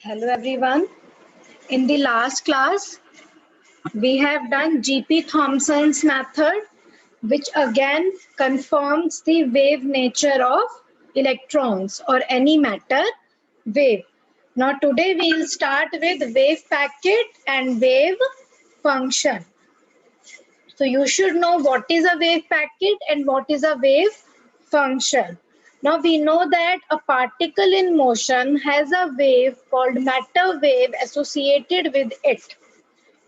Hello everyone. In the last class, we have done G.P. Thompson's method, which again confirms the wave nature of electrons or any matter wave. Now today we will start with wave packet and wave function. So you should know what is a wave packet and what is a wave function. Now we know that a particle in motion has a wave called matter wave associated with it.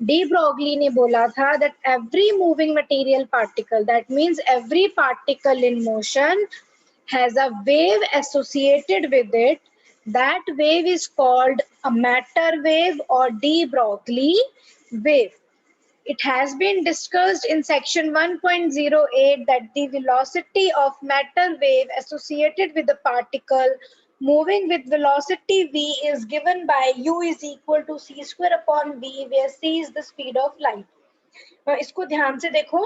De Broglie ने बोला था that every moving material particle, that means every particle in motion has a wave associated with it. That wave is called a matter wave or de Broglie wave. It has been discussed in section 1.08 that the velocity of matter wave associated with the particle moving with velocity v is given by u is equal to c square upon v, where c is the speed of light. इसको ध्यान से देखो,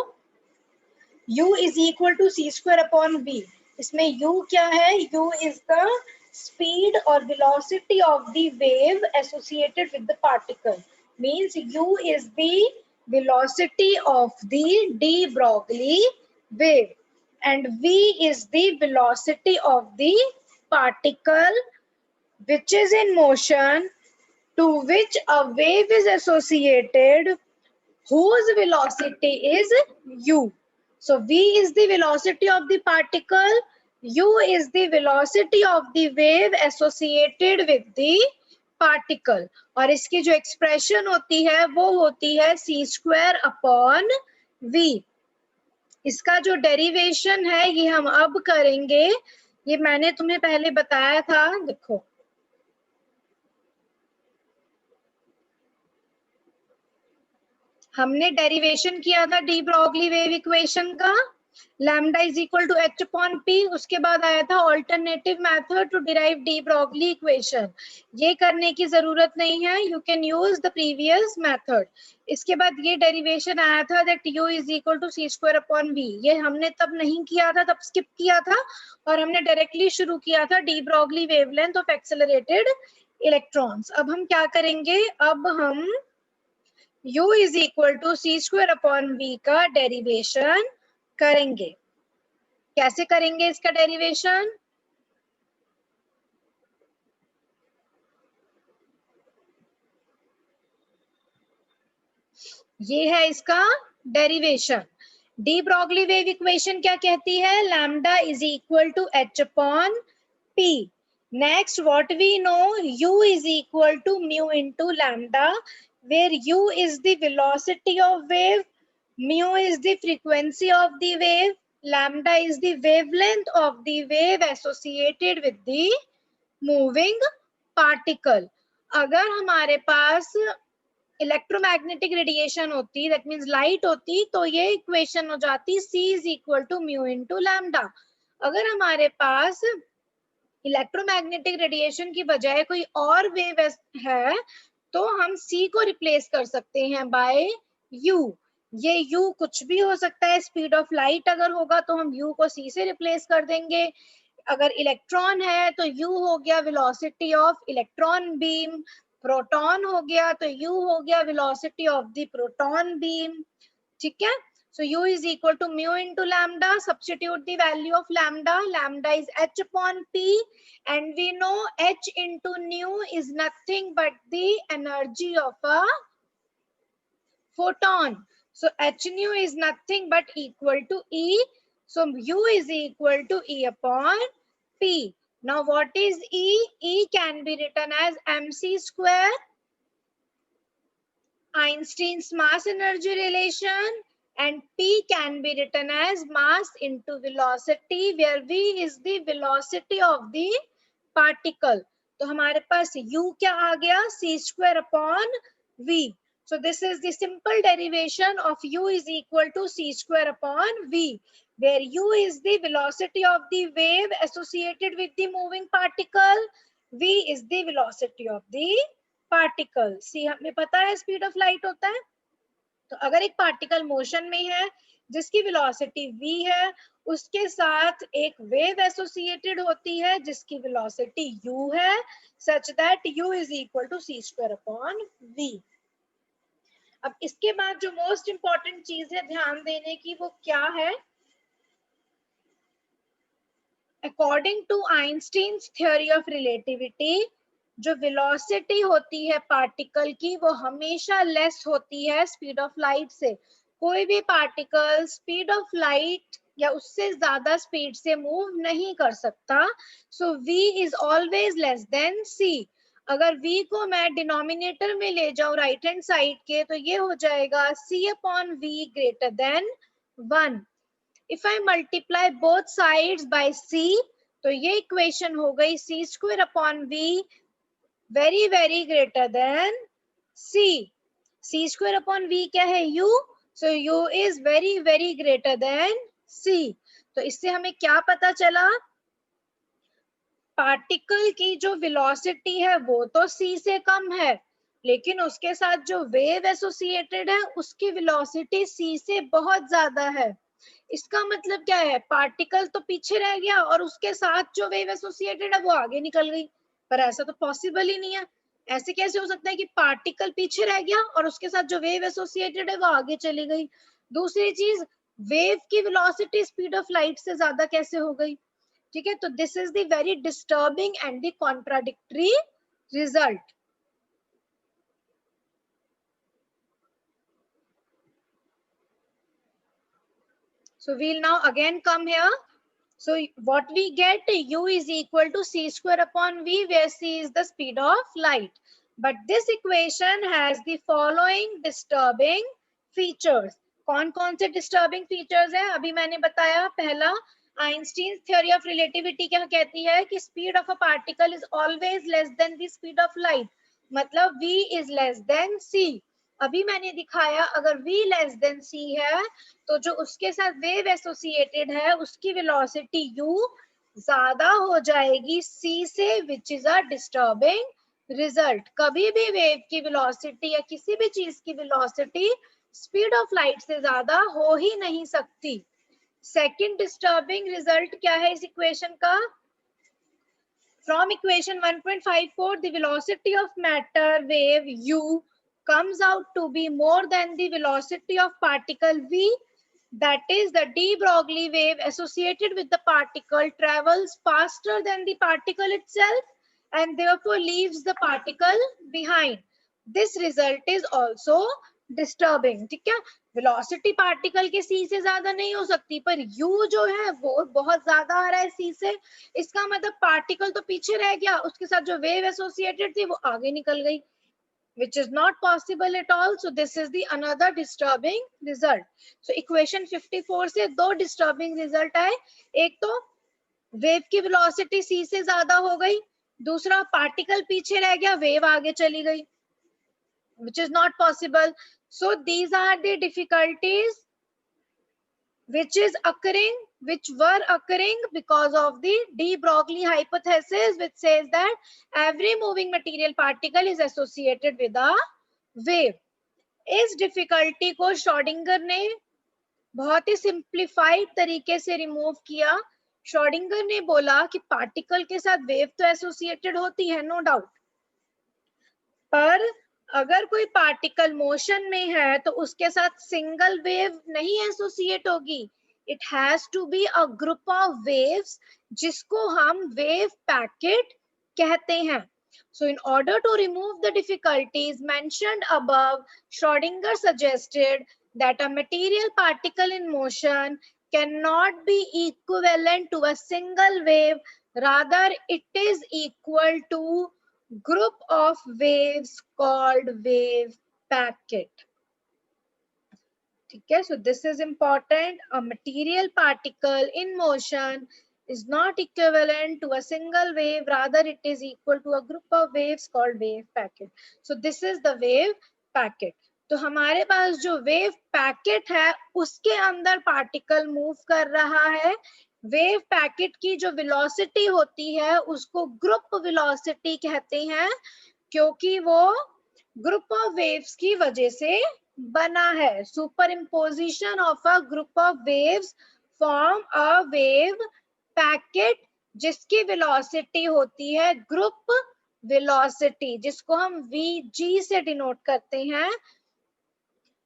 u is equal to c square upon v. इसमें u क्या है? u is the speed or velocity of the wave associated with the particle. Means u is the velocity of the de Broglie wave and v is the velocity of the particle which is in motion to which a wave is associated whose velocity is u. So v is the velocity of the particle, u is the velocity of the wave associated with the particle और इसकी जो expression होती है वो होती है सी square upon we. इसका जो डेरिवेशन है ये हम अब करेंगे. ये मैंने तुम्हें पहले बताया था. देखो हमने डेरिवेशन किया था डी ब्रॉगली वेव इक्वेशन का. Lambda is equal to h upon p. उसके बाद आया था alternative method to derive de Broglie equation. ये करने की जरूरत नहीं है, you can use the previous method. इसके बाद ये डेरिवेशन आया था that u is equal to c square upon v. ये हमने तब नहीं किया था, तब स्किप किया था और हमने डायरेक्टली शुरू किया था de Broglie wavelength of accelerated electrons. अब हम क्या करेंगे? अब हम u is equal to c square upon v का डेरिवेशन करेंगे. कैसे करेंगे इसका डेरिवेशन? ये है इसका derivation. De Broglie wave equation क्या कहती है? Lambda is equal to h upon p. Next what we know, u is equal to mu into lambda, where u is the velocity of wave, mu is the frequency of the wave, lambda is the wavelength of the wave associated with the moving particle. अगर हमारे पास electromagnetic radiation होती, that means light होती, तो ये equation हो जाती c is equal to mu into lambda. अगर हमारे पास इलेक्ट्रोमैग्नेटिक रेडिएशन की बजाय कोई और वेव है तो हम c को रिप्लेस कर सकते हैं बाय u. ये u कुछ भी हो सकता है. स्पीड ऑफ लाइट अगर होगा तो हम u को c से रिप्लेस कर देंगे. अगर इलेक्ट्रॉन है तो u हो गया velocity of electron beam. Proton हो गया तो u हो गया velocity of the proton beam. ठीक है. So u is equal to mu into lambda. Substitute the value of lambda. Lambda is h upon p, and we know h into nu is nothing but the energy of a photon. So h nu is nothing but equal to E. So u is equal to E upon P. Now what is E? E can be written as mc square, Einstein's mass energy relation, and P can be written as mass into velocity, where V is the velocity of the particle. तो हमारे पास U क्या आ गया? C square upon V. So this is the simple derivation of U is equal to C square upon V, where U is the velocity of the wave associated with the moving particle. V is the velocity of the particle. C हमें पता है speed of light होता है. तो अगर एक particle motion में है, जिसकी वेलोसिटी v है, उसके साथ एक वेव एसोसिएटेड होती है जिसकी वेलोसिटी u है, such that u is equal to c square upon v। अब इसके बाद जो मोस्ट इंपॉर्टेंट चीज है ध्यान देने की वो क्या है, according to Einstein's theory of relativity, जो वेलोसिटी होती है पार्टिकल की वो हमेशा लेस होती है स्पीड ऑफ लाइट से। कोई भी पार्टिकल स्पीड ऑफ लाइट या उससे ज्यादा स्पीड से मूव नहीं कर सकता। सो v is always less than c। अगर v को मैं डिनोमिनेटर में ले जाऊं राइट हैंड साइड के, तो ये हो जाएगा c upon v greater than 1। If I multiply both sides by c, तो ये इक्वेशन हो गई c square upon v very very greater than c। c square upon v क्या है, u, so u is very very greater than c। तो इससे हमें क्या पता चला, पार्टिकल की जो वेलोसिटी है वो तो c से कम है, लेकिन उसके साथ जो वेव एसोसिएटेड है उसकी वेलोसिटी c से बहुत ज्यादा है। इसका मतलब क्या है, पार्टिकल तो पीछे रह गया और उसके साथ जो वेव एसोसिएटेड है वो आगे निकल गई, पर ऐसा तो पॉसिबल ही नहीं है। ऐसे कैसे हो सकता है कि पार्टिकल पीछे रह गया और उसके साथ जो वेव एसोसिएटेड है वो आगे चली गई। दूसरी चीज, वेव की वेलोसिटी स्पीड ऑफ लाइट से ज्यादा कैसे हो गई। ठीक है, तो this is the very disturbing and the contradictory result. So we'll now again come here. So what we get, u is equal to c square upon v, where c is the speed of light. But this equation has the following disturbing features. कौन कौन से disturbing features है, अभी मैंने बताया। पहला, Einstein theory of relativity क्या कहती है कि speed of a particle is always less than the speed of light, मतलब v is less than c। अभी मैंने दिखाया अगर v लेस देन c है तो जो उसके साथ वेव एसोसिएटेड है उसकी वेलोसिटी u ज्यादा हो जाएगी c से, which is a disturbing result. कभी भी वेव की वेलोसिटी या किसी भी चीज की वेलोसिटी स्पीड ऑफ लाइट से ज्यादा हो ही नहीं सकती। सेकंड डिस्टर्बिंग रिजल्ट क्या है इस इक्वेशन का, from equation 1.54 the velocity of matter wave u comes out to be more than the velocity of particle v, that is the de Broglie wave associated with the particle travels faster than the particle itself and therefore leaves the particle behind. This result is also disturbing। ठीक है, velocity particle के c से ज्यादा नहीं हो सकती, पर u जो है वो बहुत ज्यादा आ रहा है c से। इसका मतलब पार्टिकल तो पीछे रह गया, उसके साथ जो वेव एसोसिएटेड थी वो आगे निकल गई, which is not possible at all. So this is the another disturbing result. So equation 54 से दो disturbing result आए, एक तो वेव की वेलोसिटी c से ज्यादा हो गई, दूसरा पार्टिकल पीछे रह गया, वेव आगे चली गई, which is not possible. So these are the difficulties which were occurring because of the de Broglie hypothesis, which says that every moving material particle is associated with a wave. इस difficulty को Schrodinger ने बहुत ही simplified तरीके से remove किया। Schrodinger ने बोला कि पार्टिकल के साथ वेव तो एसोसिएटेड होती है, नो डाउट, पर अगर कोई पार्टिकल मोशन में है तो उसके साथ सिंगल वेव नहीं एसोसिएट होगी, it has to be a group of waves जिसको हम वेव पैकेट कहते हैं। So in order to remove the difficulties mentioned above, Schrodinger suggested that a material particle in motion cannot be equivalent to a single wave, rather it is equal to group of waves called wave packet. Okay, so this is important. A material particle in motion is not equivalent to a single wave, rather it is equal to a group of waves called wave packet. So this is the wave packet. तो हमारे पास जो wave packet है उसके अंदर particle move कर रहा है। Wave packet की जो वेलोसिटी होती है उसको ग्रुप वेलोसिटी कहते हैं, क्योंकि वो ग्रुप ऑफ वेव्स की वजह से बना है. Super imposition of a group of waves form a wave packet जिसकी वेलोसिटी होती है ग्रुप वेलोसिटी, जिसको हम vg से डिनोट करते हैं.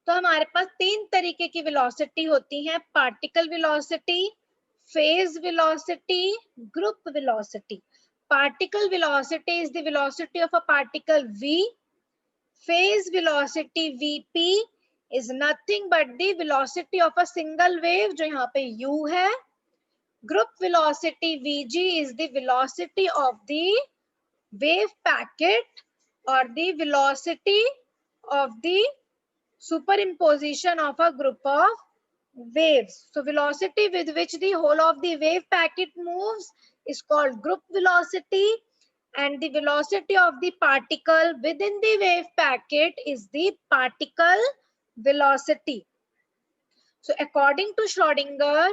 तो हमारे पास तीन तरीके की वेलोसिटी होती है, particle velocity, phase velocity, group velocity. Particle velocity is the velocity of a particle v. Phase velocity vp is nothing but the velocity of a single wave जो यहाँ पे u है. Group velocity vg is the velocity of the wave packet or the velocity of the superimposition of a group of waves. So velocity with which the whole of the wave packet moves is called group velocity, and the velocity of the particle within the wave packet is the particle velocity. So according to Schrodinger,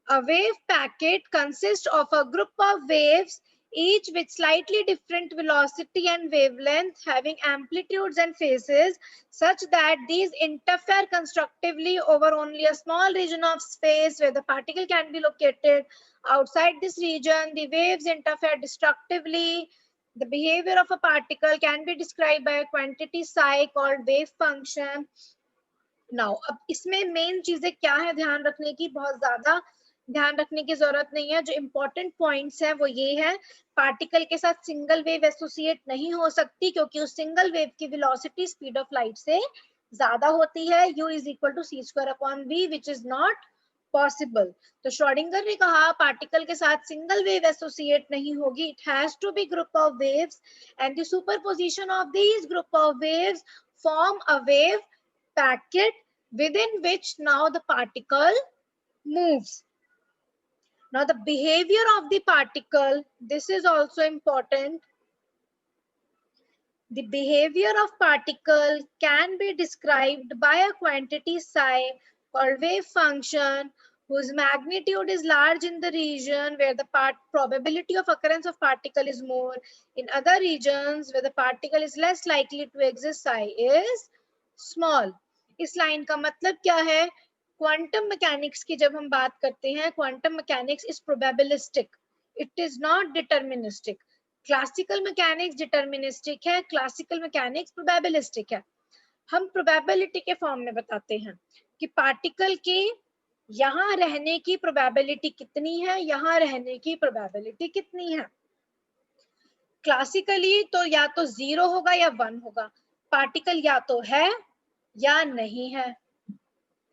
a wave packet consists of a group of waves, each with slightly different velocity and wavelength, having amplitudes and phases such that these interfere constructively over only a small region of space where the particle can be located. Outside this region, the waves interfere destructively. The behavior of a particle can be described by a quantity psi called wave function. Now, अब इसमें main चीजें क्या है ध्यान रखने की, बहुत ज्यादा ध्यान रखने की जरूरत नहीं है. जो इंपॉर्टेंट पॉइंट्स है वो ये है, पार्टिकल के साथ सिंगल वेव एसोसिएट नहीं हो सकती क्योंकि उस सिंगल वेव की वेलोसिटी स्पीड ऑफ लाइट से ज्यादा होती है. u is equal to c square upon v which is not possible. तो श्रोडिंगर ने कहा पार्टिकल के साथ सिंगल वेव एसोसिएट नहीं होगी. It has to be group of waves and the superposition of these group of waves form a wave packet within which now the particle moves. Now the behavior of the particle, this is also important. The behavior of particle can be described by a quantity psi called wave function whose magnitude is large in the region where the probability of occurrence of particle is more. In other regions where the particle is less likely to exist, psi is small. इस line का मतलब क्या है, quantum mechanics की जब हम बात करते हैं, quantum mechanics is probabilistic, it is not deterministic. Classical mechanics deterministic है, क्लासिकल मैकेनिक्स प्रोबेबिलिस्टिक है. हम प्रोबेबिलिटी के फॉर्म में बताते हैं कि पार्टिकल के यहाँ रहने की प्रोबेबिलिटी कितनी है, यहाँ रहने की प्रोबेबिलिटी कितनी है. क्लासिकली तो या तो 0 होगा या 1 होगा, पार्टिकल या तो है या नहीं है.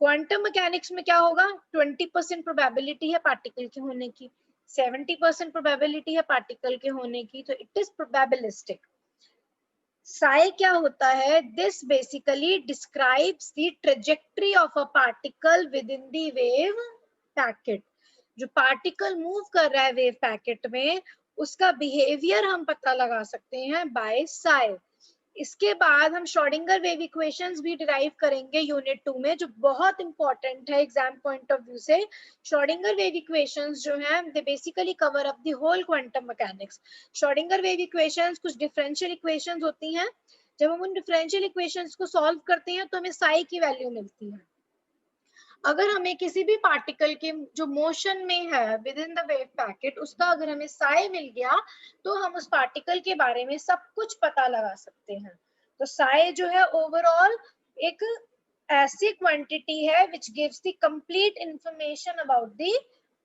क्वांटम मैकेनिक्स में क्या होगा, 20% प्रोबेबिलिटी है पार्टिकल के होने की, 70% प्रोबेबिलिटी है पार्टिकल के होने की, तो इट इज प्रोबेबिलिस्टिक. psi क्या होता है, this basically describes the trajectory of a particle with in the wave packet. जो पार्टिकल मूव कर रहा है वेव पैकेट में, उसका बिहेवियर हम पता लगा सकते हैं बाय psi. इसके बाद हम श्रोडिंगर वेव इक्वेशंस भी डिराइव करेंगे यूनिट 2 में, जो बहुत इंपॉर्टेंट है एग्जाम पॉइंट ऑफ व्यू से. श्रोडिंगर वेव इक्वेशंस जो हैं they basically cover up the whole quantum mechanics. Schrodinger wave equations कुछ डिफरेंशियल इक्वेशंस होती हैं, जब हम उन डिफरेंशियल इक्वेशंस को सॉल्व करते हैं तो हमें साई की वैल्यू मिलती है. अगर हमें किसी भी पार्टिकल के जो मोशन में है with in the wave packet, उसका अगर हमें साई मिल गया तो हम उस पार्टिकल के बारे में सब कुछ पता लगा सकते हैं. तो साई जो है ओवरऑल एक ऐसी क्वांटिटी है which gives the complete information about the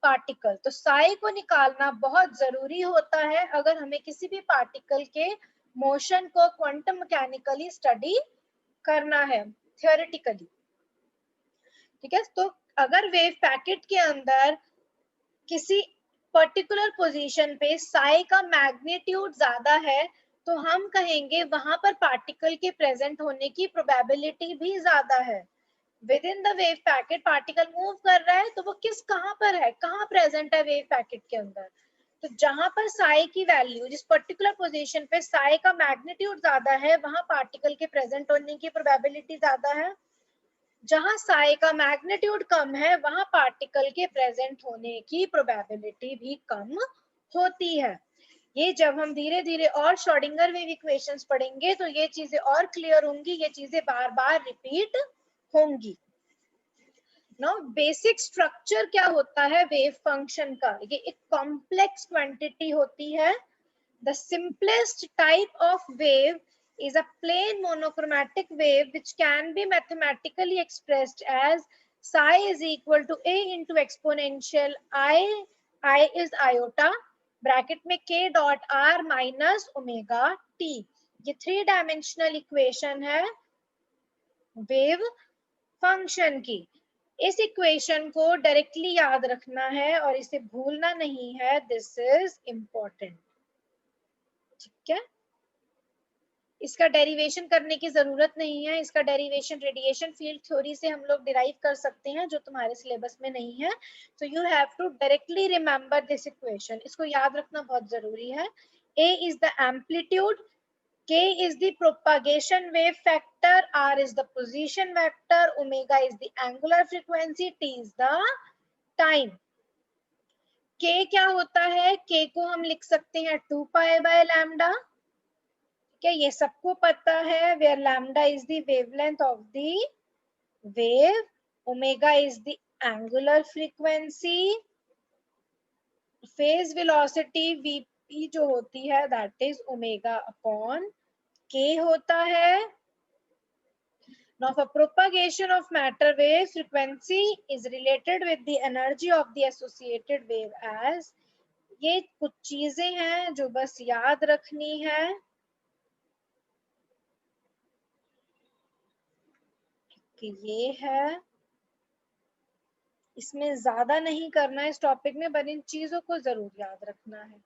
particle. तो साई को निकालना बहुत जरूरी होता है अगर हमें किसी भी पार्टिकल के मोशन को क्वांटम मैकेनिकली स्टडी करना है थियोरेटिकली. ठीक है, तो अगर वेव पैकेट के अंदर किसी पर्टिकुलर पोजीशन पे साई का मैग्नीट्यूड ज्यादा है तो हम कहेंगे वहां पर पार्टिकल के प्रेजेंट होने की प्रोबेबिलिटी भी ज्यादा है. With in the wave packet particle move कर रहा है तो वो कहाँ पर है, कहाँ प्रेजेंट है वेव पैकेट के अंदर. तो जहां पर साई की वैल्यू, जिस पर्टिकुलर पोजीशन पे साई का मैग्नीट्यूड ज्यादा है, वहां पार्टिकल के प्रेजेंट होने की प्रोबेबिलिटी ज्यादा है. जहां साई का मैग्नीट्यूड कम है वहां पार्टिकल के प्रेजेंट होने की प्रोबेबिलिटी भी कम होती है. ये जब हम धीरे धीरे और श्रोडिंगर वेव इक्वेशंस पढ़ेंगे तो ये चीजें और क्लियर होंगी, ये चीजें बार बार रिपीट होंगी। नाउ बेसिक स्ट्रक्चर क्या होता है वेव फंक्शन का? ये एक कॉम्प्लेक्स क्वांटिटी होती है। The simplest type of wave is a plain monochromatic wave which can be mathematically expressed as psi is equal to a into exponential I is iota, bracket में k dot r minus omega t. ये 3 dimensional equation है wave function की। इस equation को directly याद रखना है और इसे भूलना नहीं है, दिस इज इंपॉर्टेंट। ठीक है, इसका डेरिवेशन करने की जरूरत नहीं है, इसका डेरिवेशन रेडिएशन फील्ड थ्योरी से हम लोग डिराइव कर सकते हैं जो तुम्हारे सिलेबस में नहीं है। तो you have to directly remember this equation, इसको याद रखना बहुत जरूरी है। A is the amplitude, K is the propagation wave factor, R is the position vector, omega is the angular frequency, T is the time। K क्या होता है? K को हम लिख सकते हैं 2 पाई बाय लैम्डा। क्या ये सबको पता है? Where lambda is the wavelength of the wave, omega is the angular frequency, phase velocity vp जो होती है दैट इज ओमेगा अपॉन के होता है। Now for propagation of matter wave, frequency is related with the energy of the associated wave as, ये कुछ चीजें हैं जो बस याद रखनी है। कि ये है, इसमें ज्यादा नहीं करना है इस टॉपिक में, पर इन चीजों को जरूर याद रखना है।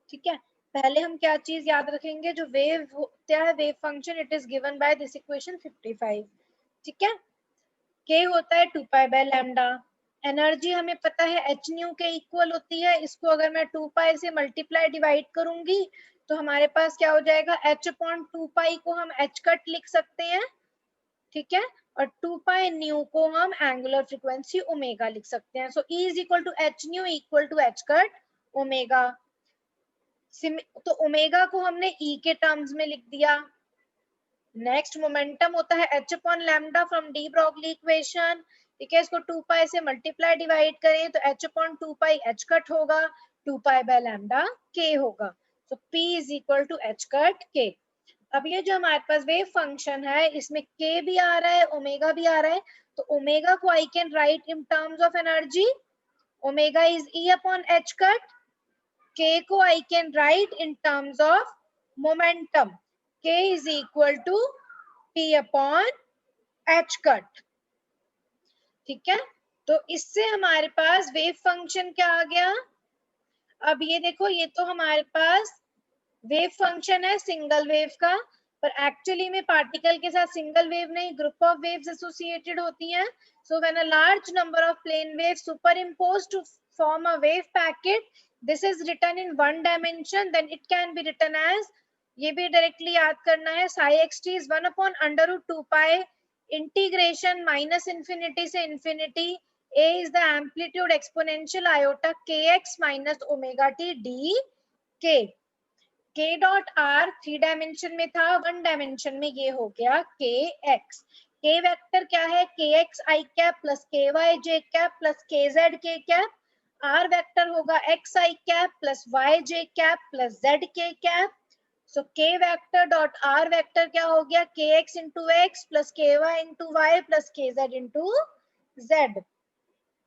ठीक है, पहले हम क्या चीज याद रखेंगे? जो वेव होता है wave function, it is given by this equation 55। ठीक है, के होता है 2 पाई बाय लैम्डा, एनर्जी हमें पता है एच न्यू के इक्वल होती है। इसको अगर मैं 2 पाई से मल्टीप्लाई डिवाइड करूंगी तो हमारे पास क्या हो जाएगा? एच अपॉन 2 पाई को हम एच कट लिख सकते हैं। ठीक है, और 2 पाई न्यू को हम एंगुलर फ्रीक्वेंसी ओमेगा लिख सकते हैं। So E is equal to h nu equal to h cut omega. तो ओमेगा को हमने E के टर्म्स में लिख दिया। नेक्स्ट मोमेंटम होता है H upon lambda from D Broglie equation. ठीक है, इसको 2 पाई से मल्टीप्लाई डिवाइड करें तो h upon 2 pi h cut होगा, 2 पाई बाय लैम्डा के होगा। So P is equal to h cut k. अब ये जो हमारे पास वेव फंक्शन है इसमें k भी आ रहा है, ओमेगा भी आ रहा है। तो ओमेगा को I can write in terms of energy, omega is E upon h cut. k को I can write in terms of momentum, k is equal to P upon h cut. ठीक है, तो इससे हमारे पास वेव फंक्शन क्या आ गया? अब ये देखो, ये तो हमारे पास वेव फंक्शन है सिंगल वेव का, पर एक्चुअली में पार्टिकल के साथ सिंगल वेव नहीं, ग्रुप ऑफ वेव्स एसोसिएटेड होती हैं। So when a large number of plane waves superimposed to form a wave packet, this is written in 1 dimension, then it can be written as, ये भी directly याद करना है, psi x t is 1 upon under root 2 pi integration minus infinity से infinity, a is the amplitude exponential iota kx minus omega t d k। k dot are 3 dimension में था, 1 dimension में ये हो गया के एक्स। के वेक्टर क्या है? के एक्स आई कैप प्लस के वाई जे कैप प्लस के जेड के कैप। आर वेक्टर होगा एक्स आई कैप प्लस वाई जे कैप प्लस जेड के कैप। सो के वेक्टर डॉट आर वेक्टर क्या हो गया? के एक्स इंटू एक्स प्लस के वाई इंटू वाई प्लस के जेड इंटू जेड।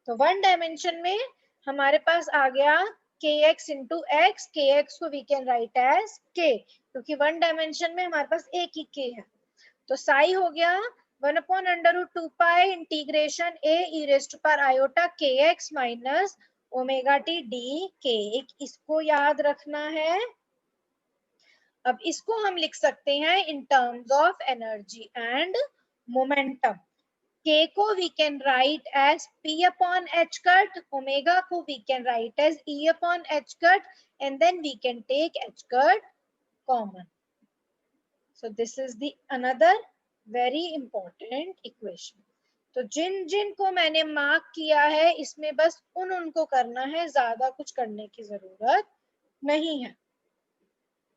तो 1 डायमेंशन में हमारे पास आ गया kx into x, kx को we can write as k, क्योंकि 1 डायमेंशन में हमारे पास एक ही k है। तो साई हो गया 1 upon under root 2 pi integration a e raised पर iota kx minus omega t d के। इसको याद रखना है। अब इसको हम लिख सकते हैं इन terms of energy and momentum. k को we can write as p upon h cut, omega को we can write as e upon h cut, and then we can take h cut common. So this is the another very important equation. तो जिन जिन को मैंने mark किया है इसमें बस उनको करना है, ज्यादा कुछ करने की जरूरत नहीं है।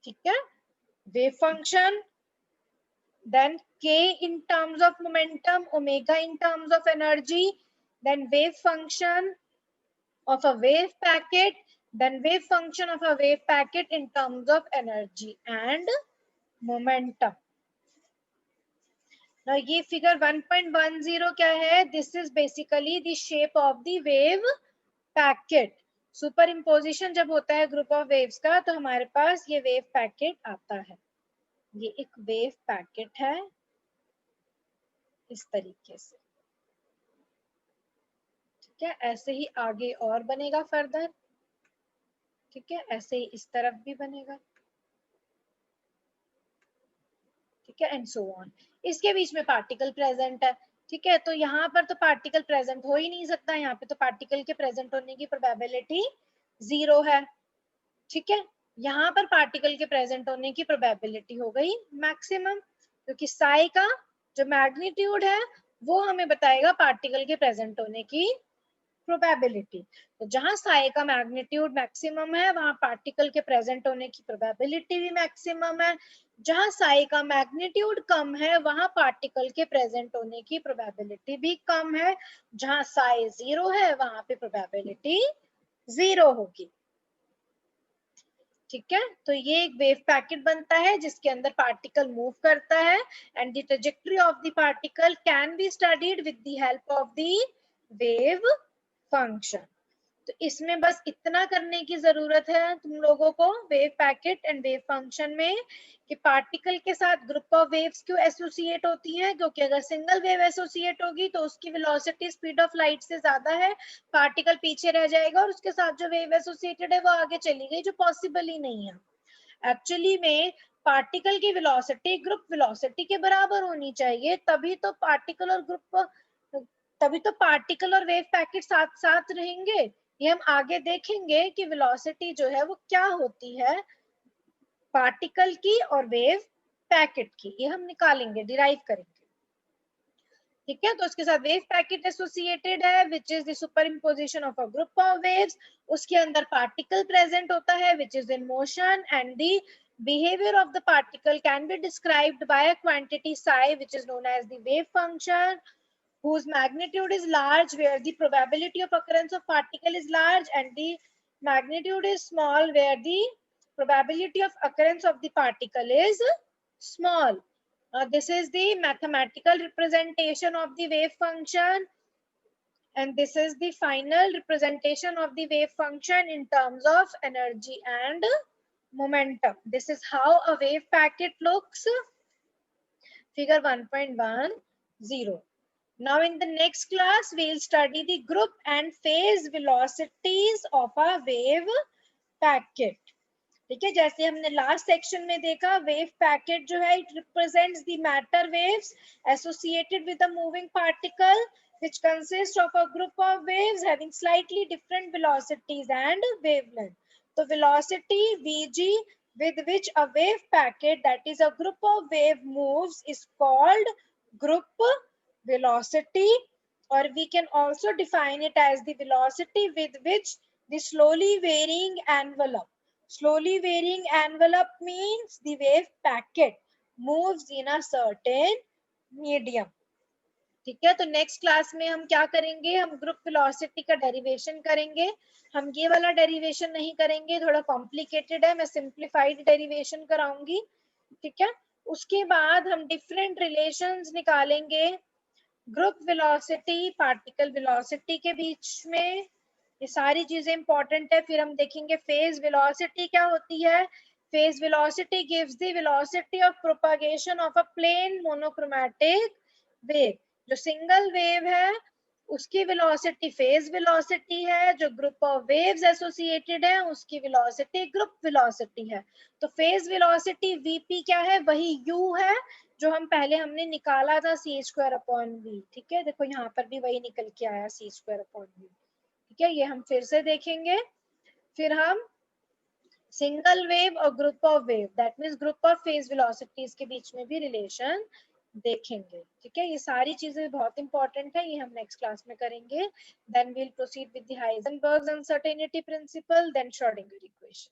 ठीक है, wave function, then k in terms of momentum, omega in terms of energy, then wave function of a wave packet, then wave function of a wave packet in terms of energy and momentum. Now ये figure 1.10 क्या है? This is basically the shape of the wave packet. Super imposition जब होता है group of waves का तो हमारे पास ये वेव पैकेट आता है. ये एक वेव पैकेट है इस तरीके से. ठीक है, ऐसे ही आगे और बनेगा फर्दर. ठीक है, ऐसे ही इस तरफ भी बनेगा. ठीक है, एंड सो ऑन. इसके बीच में पार्टिकल प्रेजेंट है. ठीक है, तो यहाँ पर तो पार्टिकल प्रेजेंट हो ही नहीं सकता. यहाँ पे तो पार्टिकल के प्रेजेंट होने की प्रोबेबिलिटी 0 है. ठीक है, यहाँ पर पार्टिकल के प्रेजेंट होने की प्रोबेबिलिटी हो गई मैक्सिमम, क्योंकि साई का जो मैग्नीट्यूड है वो हमें बताएगा पार्टिकल के प्रेजेंट होने की प्रोबेबिलिटी. तो जहां साई का मैग्नीट्यूड मैक्सिमम है वहां पार्टिकल के प्रेजेंट होने की प्रोबेबिलिटी भी मैक्सिमम है. जहां साई का मैग्नीट्यूड कम है वहां पार्टिकल के प्रेजेंट होने की प्रोबेबिलिटी भी कम है. जहां साई 0 है वहां पे प्रोबेबिलिटी 0 होगी. ठीक है, तो ये एक वेव पैकेट बनता है जिसके अंदर पार्टिकल मूव करता है and the trajectory of the particle can be studied with the help of the wave function. तो इसमें बस इतना करने की जरूरत है तुम लोगों को wave packet and wave function में कि पार्टिकल के साथ ग्रुप ऑफ वेव्स क्यों एसोसिएट होती हैं, क्योंकि अगर सिंगल वेव एसोसिएट होगी तो उसकी वेलोसिटी स्पीड ऑफ लाइट से ज्यादा है, पार्टिकल पीछे रह जाएगा और उसके साथ जो वेव एसोसिएटेड है वो आगे चली गई, जो पॉसिबल ही नहीं है. एक्चुअली में पार्टिकल की वेलोसिटी ग्रुप वेलोसिटी के बराबर होनी चाहिए, तभी तो पार्टिकल और वेव पैकेट साथ साथ रहेंगे. ये हम आगे देखेंगे कि वेलोसिटी जो है वो क्या होती है पार्टिकल की और वेव पैकेट की, ये हम निकालेंगे, डिराइव करेंगे. ठीक है, तो उसके साथ वेव पैकेट एसोसिएटेड है which is the super imposition of a group of waves. उसके अंदर पार्टिकल प्रेजेंट होता है which is in motion and the behavior of the particle can be described by a quantity psi which is known as the wave function, whose magnitude is large where the probability of occurrence of particle is large and the magnitude is small where the probability of occurrence of the particle is small. This is the mathematical representation of the wave function and this is the final representation of the wave function in terms of energy and momentum. This is how a wave packet looks. Figure 1.10. Now in the next class we will study the group and phase velocities of a wave packet. ठीक है, जैसे हमने last section में देखा wave packet जो है it represents the matter waves associated with a moving particle which consists of a group of waves having slightly different velocities and wavelength. So velocity Vg with which a wave packet, that is a group of wave moves, is called group velocity, or we can also define it as the velocity with which the slowly varying envelope. Slowly varying envelope means the wave packet moves in a certain medium. ठीक है, तो next class में हम क्या करेंगे, हम group velocity का derivation करेंगे. हम ये वाला डेरिवेशन नहीं करेंगे, थोड़ा कॉम्प्लिकेटेड है, मैं सिंप्लीफाइड डेरिवेशन कराऊंगी. ठीक है, उसके बाद हम डिफरेंट रिलेशंस निकालेंगे ग्रुप वेलोसिटी पार्टिकल वेलोसिटी के बीच में. ये सारी चीजें इंपॉर्टेंट है. फिर हम देखेंगे फेज वेलोसिटी क्या होती है. Phase velocity gives the velocity of propagation of a plane monochromatic wave. जो सिंगल वेव है उसकी वेलोसिटी फेज वेलोसिटी है, जो ग्रुप ऑफ वेव्स एसोसिएटेड है उसकी वेलोसिटी ग्रुप वेलोसिटी है. तो फेज वेलोसिटी वीपी क्या है, वही u है जो हम पहले हमने निकाला था c²/v. ठीक है, देखो यहाँ पर भी वही निकल के आया c²/v. ठीक है, ये हम फिर से देखेंगे. फिर हम सिंगल वेव और group of wave that means group of phase velocities के बीच में भी रिलेशन देखेंगे. ठीक है, ये सारी चीजें बहुत इंपॉर्टेंट है, ये हम नेक्स्ट क्लास में करेंगे. Then we will proceed with the Heisenberg's uncertainty principle, then Schrodinger equation.